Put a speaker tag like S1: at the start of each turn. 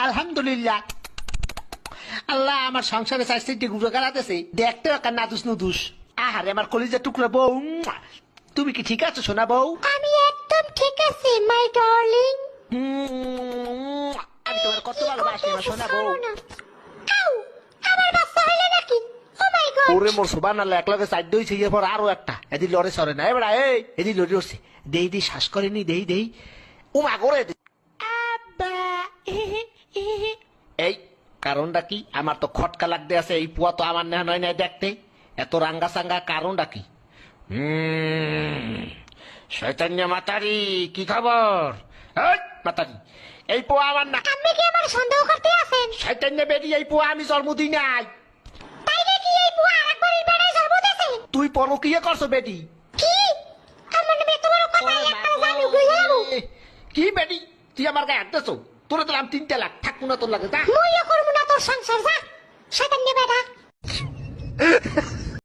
S1: আলহামদুলিল্লাহ। আল্লাহ আমার সংসারে চাইতে গুঁড়ো গাড়াতেছে, দেখতে একটা নাদুস নুদুস। আহারে আমার কলিজা টুকরা বউ, তুমি কি ঠিক আছো সোনা বউ?
S2: আমি একদম ঠিক আছি মাই ডার্লিং।
S1: আমি তোমার কত ভালোবাসি আমার সোনা বউ।
S2: আউ, আমার বাচ্চা হইলো নাকি? ও মাই গড।
S1: ওরে মোর সুবহানাল্লাহ, এক লগে চাইতে হইছে, এরপর আরো একটা এদি লড়ে সরে না। এবার এদি লড়ে উঠছে, দেই দেই শ্বাস করেনি, দেই দেই ও মা করে। আব্বা এই কারণটা কি? আমার তো খটকা লাগতে আছে, এই পুয়া তো আমার না নয় নাই দেখতে, এত রাঙ্গা সাঙ্গা কারণটা কি? শয়তান্য মাতারি, কি খবর? এই মাতারি, এই পোয়া আমার না।
S2: আপনি কি আমার সন্দেহ করতে আছেন?
S1: শয়তান্য বেরি, এই পোয়া আমি জন্ম দিই নাই।
S2: তাই নাকি এই বুয়া আরেকবার এই বেড়ায় জন্ম দিয়েছে?
S1: তুই পরকীয়া করছো বেটি?
S2: কি? আমার নামে এত বড় কথা, একবার জানি বুঝে যাবো।
S1: কি বেটি, তুই আমার গায়ে হাঁটতেছো? তোরে দিলাম 3 লাখ, থাকবো না তোর লাগে, যা।
S2: মুইও করবো না তোর সংসার, যা। শয়তান